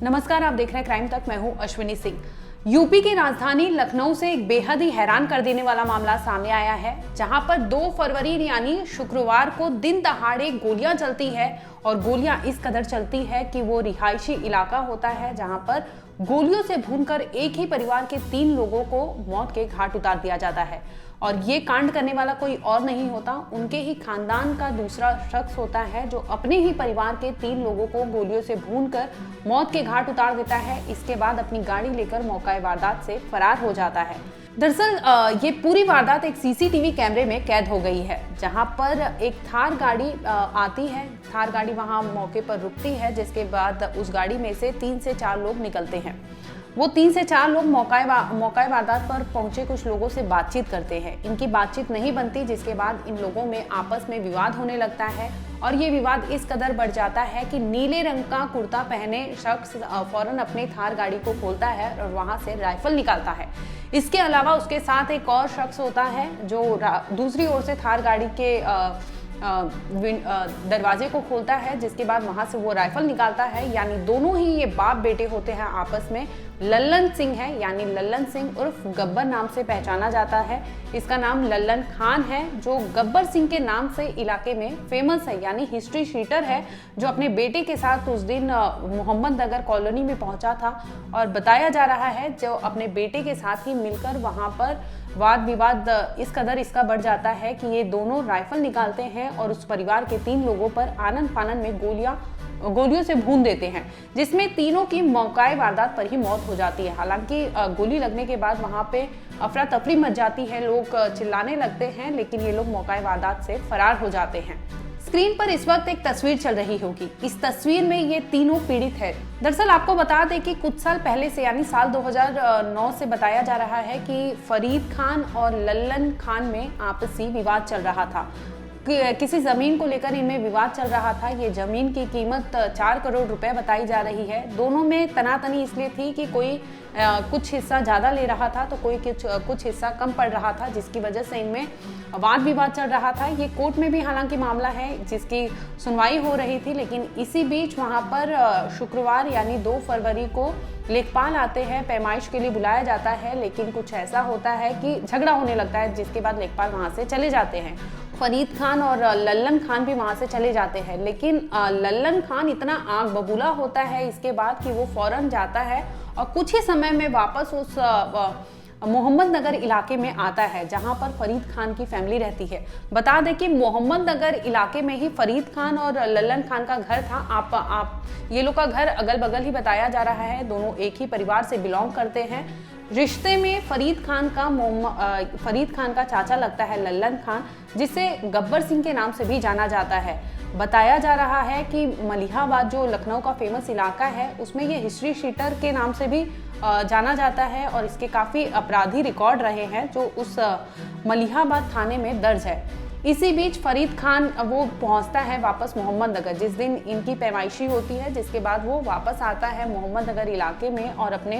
नमस्कार, आप देख रहे हैं क्राइम तक। मैं हूं अश्विनी सिंह। यूपी की राजधानी लखनऊ से एक बेहद ही हैरान कर देने वाला मामला सामने आया है, जहां पर 2 फरवरी यानी शुक्रवार को दिन दहाड़े गोलियां चलती है और गोलियां इस कदर चलती है कि वो रिहायशी इलाका होता है, जहां पर गोलियों से भूनकर एक ही परिवार के 3 लोगों को मौत के घाट उतार दिया जाता है। और ये कांड करने वाला कोई और नहीं होता, उनके ही खानदान का दूसरा शख्स होता है, जो अपने ही परिवार के 3 लोगों को गोलियों से भूनकर मौत के घाट उतार देता है। इसके बाद अपनी गाड़ी लेकर मौका वारदात से फरार हो जाता है। दरअसल ये पूरी वारदात एक सीसीटीवी कैमरे में कैद हो गई है, जहां पर एक थार गाड़ी आती है। थार गाड़ी वहां मौके पर रुकती है, जिसके बाद उस गाड़ी में से 3 से 4 लोग निकलते हैं। वो 3 से 4 लोग मौका वारदात पर पहुंचे कुछ लोगों से बातचीत करते हैं। इनकी बातचीत नहीं बनती, जिसके बाद इन लोगों में आपस में विवाद होने लगता है और ये विवाद इस कदर बढ़ जाता है कि नीले रंग का कुर्ता पहने शख्स फौरन अपनी थार गाड़ी को खोलता है और वहां से राइफल निकालता है। इसके अलावा उसके साथ एक और शख्स होता है जो दूसरी ओर से थार गाड़ी के दरवाजे को खोलता है, जिसके बाद वहां से वो राइफल निकालता है। यानी दोनों ही ये बाप बेटे होते हैं आपस में। लल्लन सिंह है, यानी लल्लन सिंह उर्फ गब्बर नाम से पहचाना जाता है। इसका नाम लल्लन खान है, जो गब्बर सिंह के नाम से इलाके में फेमस है, यानी हिस्ट्री शीटर है, जो अपने बेटे के साथ उस दिन मोहम्मद नगर कॉलोनी में पहुंचा था। और बताया जा रहा है जो अपने बेटे के साथ ही मिलकर वहां पर वाद विवाद इस कदर इसका बढ़ जाता है कि ये दोनों राइफल निकालते हैं और उस परिवार के 3 लोगों पर आनन फानन में गोलियों से भून देते हैं, जिसमें तीनों की मौकाए वारदात पर ही मौत हो जाती है। हालांकि गोली लगने के बाद वहां पे अफरा तफरी मच जाती है, लोग चिल्लाने लगते हैं, लेकिन ये लोग मौकाए वारदात से फरार हो जाते हैं। स्क्रीन पर इस वक्त एक तस्वीर चल रही होगी। इस तस्वीर में ये तीनों पीड़ित है। दरअसल आपको बता दें कि कुछ साल पहले से, यानी साल 2009 से बताया जा रहा है कि फरीद खान और लल्लन खान में आपसी विवाद चल रहा था। किसी जमीन को लेकर इनमें विवाद चल रहा था। ये जमीन की कीमत 4 करोड़ रुपए बताई जा रही है। दोनों में तनातनी इसलिए थी कि कोई कुछ हिस्सा ज़्यादा ले रहा था तो कोई कुछ हिस्सा कम पड़ रहा था, जिसकी वजह से इनमें वाद विवाद चल रहा था। ये कोर्ट में भी हालांकि मामला है जिसकी सुनवाई हो रही थी, लेकिन इसी बीच वहाँ पर शुक्रवार यानी 2 फरवरी को लेखपाल आते हैं, पैमाइश के लिए बुलाया जाता है, लेकिन कुछ ऐसा होता है कि झगड़ा होने लगता है, जिसके बाद लेखपाल वहाँ से चले जाते हैं। फरीद खान और लल्लन खान भी वहाँ से चले जाते हैं, लेकिन लल्लन खान इतना आग बबूला होता है इसके बाद कि वो फौरन जाता है और कुछ ही समय में वापस उस मोहम्मद नगर इलाके में आता है, जहां पर फरीद खान की फैमिली रहती है। बता दें कि मोहम्मद नगर इलाके में ही फरीद खान और लल्लन खान का घर था। ये लोग का घर अगल बगल ही बताया जा रहा है। दोनों एक ही परिवार से बिलोंग करते हैं। रिश्ते में फरीद खान का चाचा लगता है लल्लन खान, जिसे गब्बर सिंह के नाम से भी जाना जाता है। बताया जा रहा है कि मलिहाबाद जो लखनऊ का फेमस इलाका है, उसमें ये हिस्ट्री शीटर के नाम से भी जाना जाता है और इसके काफ़ी अपराधी रिकॉर्ड रहे हैं जो उस मलिहाबाद थाने में दर्ज है। इसी बीच फरीद खान वो पहुंचता है वापस मोहम्मद नगर, जिस दिन इनकी पैमाइशी होती है, जिसके बाद वो वापस आता है मोहम्मद नगर इलाके में और अपने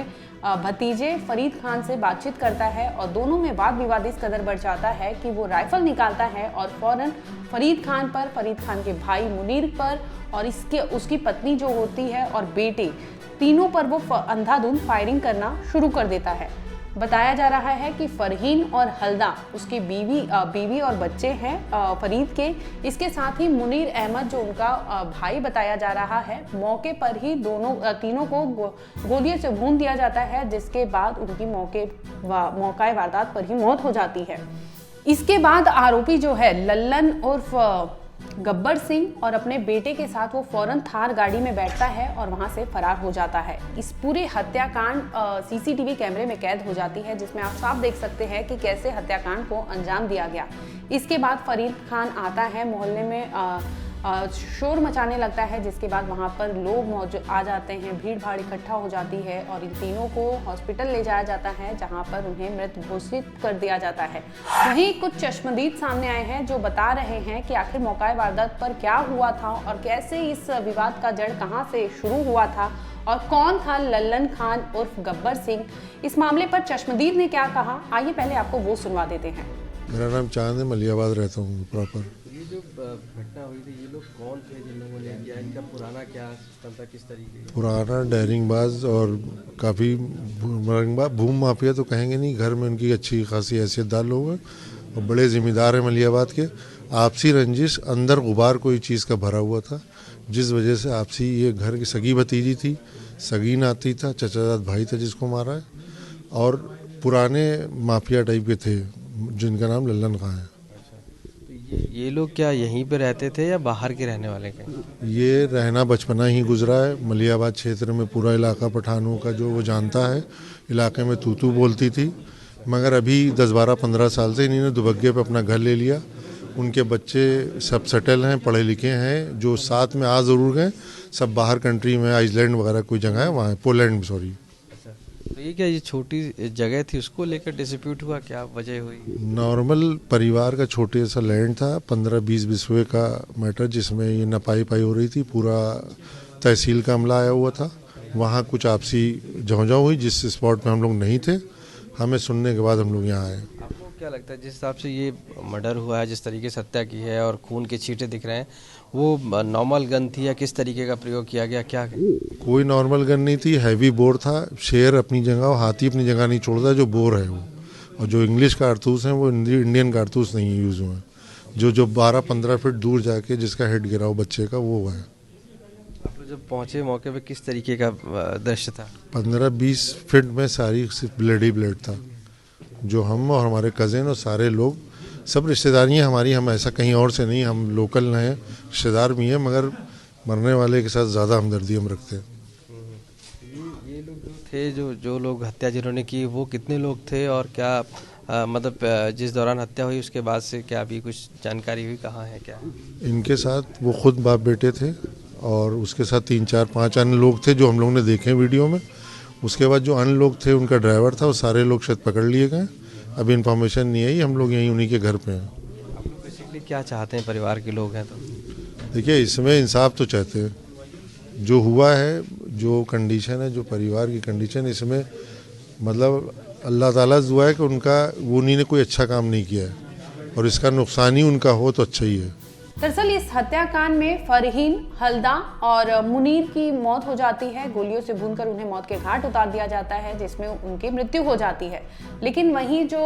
भतीजे फरीद खान से बातचीत करता है और दोनों में वाद विवाद इस कदर बढ़ जाता है कि वो राइफल निकालता है और फौरन फरीद खान के भाई मुनीर पर और उसकी पत्नी जो होती है और बेटे, तीनों पर वो अंधाधुंध फायरिंग करना शुरू कर देता है। बताया जा रहा है कि फरहीन और हल्दा उसकी बीवी और बच्चे हैं फरीद के। इसके साथ ही मुनीर अहमद जो उनका भाई बताया जा रहा है, मौके पर ही तीनों को गोलियों से भून दिया जाता है, जिसके बाद उनकी मौका वारदात पर ही मौत हो जाती है। इसके बाद आरोपी जो है लल्लन उर्फ गब्बर सिंह और अपने बेटे के साथ वो फौरन थार गाड़ी में बैठता है और वहां से फरार हो जाता है। इस पूरे हत्याकांड सीसीटीवी कैमरे में कैद हो जाती है, जिसमें आप साफ देख सकते हैं कि कैसे हत्याकांड को अंजाम दिया गया। इसके बाद फरीद खान आता है, मोहल्ले में शोर मचाने लगता है, जिसके बाद वहां पर लोग आ जाते हैं, भीड़ भाड़ इकट्ठा हो जाती है और इन तीनों को हॉस्पिटल ले जाया जाता है, जहां पर उन्हें मृत घोषित कर दिया जाता है। वहीं कुछ चश्मदीद सामने आए हैं जो बता रहे हैं कि आखिर मौका वारदात पर क्या हुआ था और कैसे इस विवाद का जड़ कहां से शुरू हुआ था और कौन था लल्लन खान उर्फ गब्बर सिंह। इस मामले पर चश्मदीद ने क्या कहा, आइए पहले आपको वो सुनवा देते हैं। मेरा नाम चांद है, मलिहाबाद रहता हूँ प्रॉपर। ये जो घटना हुई थी, ये लोग कौन थे जिन लोगों ने किया, इनका पुराना क्या सिस्टम था, किस तरीके का? पुराना डेयरिंगबाज और काफ़ी भूम माफिया तो कहेंगे नहीं, घर में उनकी अच्छी खासी हैसियतदार लोग हैं और बड़े ज़िम्मेदार हैं मलियाबाद के। आपसी रंजिश, अंदर गुबार कोई चीज़ का भरा हुआ था, जिस वजह से आपसी, ये घर की सगी भतीजी थी, सगी नाती था, चचाजाद भाई था जिसको मारा है, और पुराने माफिया टाइप के थे जिनका नाम लल्लन खां है। तो ये लोग क्या यहीं पे रहते थे या बाहर के रहने वाले के? ये रहना बचपना ही गुजरा है मलियाबाद क्षेत्र में, पूरा इलाका पठानों का जो वो जानता है, इलाके में तू बोलती थी, मगर अभी 10-12-15 साल से इन्होंने दुबग्गे पे अपना घर ले लिया। उनके बच्चे सब सेटल हैं, पढ़े लिखे हैं, जो साथ में आ ज़रूर गए, सब बाहर कंट्री में, आइसलैंड वगैरह कोई जगह है वहाँ, पोलैंड सॉरी। तो ये क्या, ये छोटी जगह थी, उसको लेकर डिस्प्यूट हुआ, क्या वजह हुई? नॉर्मल परिवार का छोटे सा लैंड था, 15-20 बिस्वे का मैटर, जिसमें ये नपाई पाई हो रही थी, पूरा तहसील का अमला आया हुआ था। वहाँ कुछ आपसी झौंझाऊ हुई, जिस स्पॉट में हम लोग नहीं थे, हमें सुनने के बाद हम लोग यहाँ आए। आपको क्या लगता है, जिस हिसाब से ये मर्डर हुआ है, जिस तरीके से हत्या की है और खून के छींटे दिख रहे हैं, वो नॉर्मल गन थी या किस तरीके का प्रयोग किया गया, क्या? कोई नॉर्मल गन नहीं थी, हैवी बोर था। शेर अपनी जगह और हाथी अपनी जगह नहीं छोड़ता, जो बोर है वो, और जो इंग्लिश कारतूस हैं वो इंडियन कारतूस नहीं यूज़ हुए हैं। जो 12-15 फीट दूर जाके जिसका हेड गिरा हो बच्चे का, वो है। आप लोग जब पहुंचे मौके पे, किस तरीके का दृश्य था? 15-20 फीट में सारी सिर्फ ब्लड ही ब्लड था। जो हम और हमारे कज़न और सारे लोग, सब रिश्तेदारियाँ हमारी, हम ऐसा कहीं और से नहीं, हम लोकल हैं, रिश्तेदार भी हैं, मगर मरने वाले के साथ ज़्यादा हमदर्दी हम रखते हैं। ये लोग जो थे, जो लोग हत्या जिन्होंने की, वो कितने लोग थे और क्या मतलब जिस दौरान हत्या हुई उसके बाद से क्या अभी कुछ जानकारी हुई, कहाँ है क्या? इनके साथ वो खुद बाप बेटे थे और उसके साथ 3-4-5 अन्य लोग थे जो हम लोग ने देखे वीडियो में। उसके बाद जो अन्य लोग थे, उनका ड्राइवर था, वो सारे लोग शायद पकड़ लिए गए। अभी इन्फॉर्मेशन नहीं आई, हम लोग यहीं उन्हीं के घर पे हैं। आप लोग बेसिकली क्या चाहते हैं, परिवार के लोग हैं तो? देखिए, इसमें इंसाफ तो चाहते हैं। जो हुआ है, जो कंडीशन है, जो परिवार की कंडीशन, इसमें मतलब अल्लाह ताला से दुआ है कि उनका, वो उन्हीं ने कोई अच्छा काम नहीं किया है और इसका नुकसान ही उनका हो तो अच्छा ही है। दरअसल इस हत्याकांड में फरहीन, हल्दा और मुनीर की मौत हो जाती है। गोलियों से भूनकर उन्हें मौत के घाट उतार दिया जाता है, जिसमें उनकी मृत्यु हो जाती है। लेकिन वहीं जो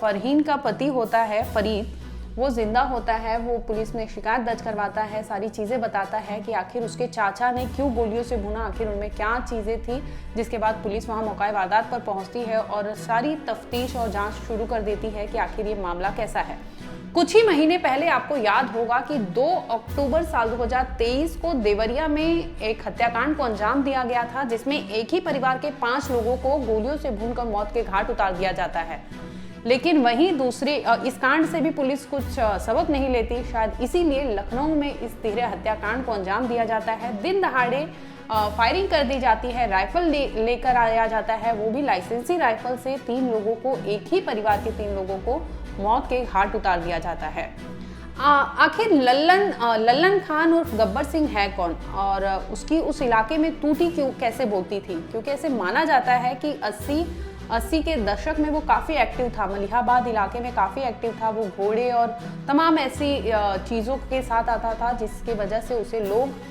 फरहीन का पति होता है, फरीद, वो जिंदा होता है। वो पुलिस में शिकायत दर्ज करवाता है, सारी चीज़ें बताता है कि आखिर उसके चाचा ने क्यों गोलियों से भुना, आखिर उनमें क्या चीज़ें थी। जिसके बाद पुलिस वहाँ मौका वारदात पर पहुँचती है और सारी तफ्तीश और जांच शुरू कर देती है कि आखिर ये मामला कैसा है। कुछ ही महीने पहले आपको याद होगा कि 2 अक्टूबर साल 2023 को देवरिया में एक हत्याकांड को अंजाम दिया गया था, जिसमें एक ही परिवार के 5 लोगों को गोलियों से भूनकर मौत के घाट उतार दिया जाता है। लेकिन वहीं दूसरी इस कांड से भी पुलिस कुछ सबक नहीं लेती। शायद इसीलिए लखनऊ में इस तिहरे हत्याकांड को अंजाम दिया जाता है। दिन दहाड़े फायरिंग कर दी जाती है, राइफल लेकर आया जाता है, वो भी लाइसेंसी राइफल से। 3 लोगों को, एक ही परिवार के 3 लोगों को मौत के घाट उतार दिया जाता है। आखिर लल्लन खान उर्फ गब्बर सिंह है कौन और उसकी उस इलाके में तूती क्यों कैसे बोलती थी? क्योंकि ऐसे माना जाता है कि 80 के दशक में वो काफ़ी एक्टिव था, मलिहाबाद इलाके में काफ़ी एक्टिव था। वो घोड़े और तमाम ऐसी चीज़ों के साथ आता था, जिसकी वजह से उसे लोग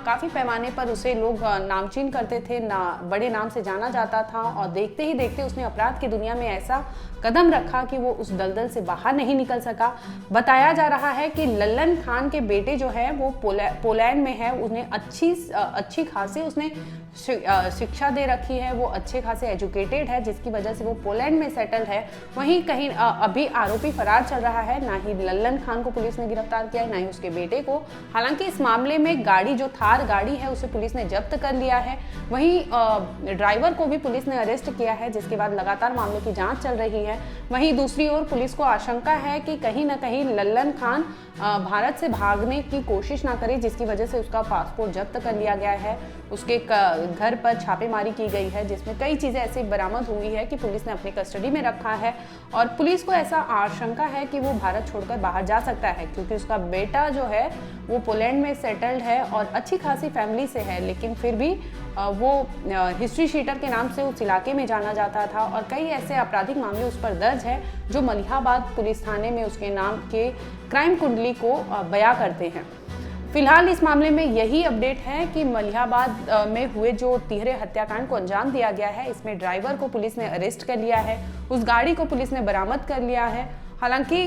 काफ़ी पैमाने पर उसे लोग नामचीन करते थे, बड़े नाम से जाना जाता था। और देखते ही देखते उसने अपराध की दुनिया में ऐसा कदम रखा कि वो उस दलदल से बाहर नहीं निकल सका। बताया जा रहा है कि लल्लन खान के बेटे जो है वो पोलैंड में है। उन्हें अच्छी खासी उसने शिक्षा दे रखी है, वो अच्छे खासे एजुकेटेड है, जिसकी वजह से वो पोलैंड में सेटल है। वहीं कहीं अभी आरोपी फरार चल रहा है। ना ही लल्लन खान को पुलिस ने गिरफ्तार किया है, ना ही उसके बेटे को। हालांकि इस मामले में गाड़ी, जो थार गाड़ी है, उसे पुलिस ने जब्त कर लिया है। वहीं ड्राइवर को भी पुलिस ने अरेस्ट किया है, जिसके बाद लगातार मामले की जांच चल रही है। वहीं दूसरी ओर पुलिस को आशंका है कि कहीं ना कहीं लल्लन खान भारत से भागने की कोशिश ना करे, जिसकी वजह से उसका पासपोर्ट जब्त कर लिया गया है। उसके घर पर छापेमारी की गई है, जिसमें कई चीज़ें ऐसी बरामद हुई है कि पुलिस ने अपनी कस्टडी में रखा है और पुलिस को ऐसा आशंका है कि वो भारत छोड़कर बाहर जा सकता है, क्योंकि उसका बेटा जो है वो पोलैंड में सेटल्ड है और अच्छी खासी फैमिली से है, लेकिन फिर भी वो हिस्ट्री शीटर के नाम से उस इलाके में जाना जाता था और कई ऐसे आपराधिक मामले उस पर दर्ज है जो मलिहाबाद पुलिस थाने में उसके नाम के क्राइम कुंडली को बयां करते हैं। फिलहाल इस मामले में यही अपडेट है कि मलिहाबाद में हुए जो तिहरे हत्याकांड को अंजाम दिया गया है, इसमें ड्राइवर को पुलिस ने अरेस्ट कर लिया है, उस गाड़ी को पुलिस ने बरामद कर लिया है। हालांकि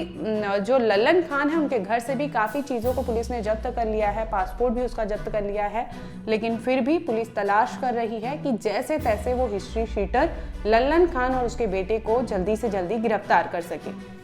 जो लल्लन खान है उनके घर से भी काफ़ी चीज़ों को पुलिस ने जब्त कर लिया है, पासपोर्ट भी उसका जब्त कर लिया है, लेकिन फिर भी पुलिस तलाश कर रही है कि जैसे तैसे वो हिस्ट्री शीटर लल्लन खान और उसके बेटे को जल्दी से जल्दी गिरफ्तार कर सके।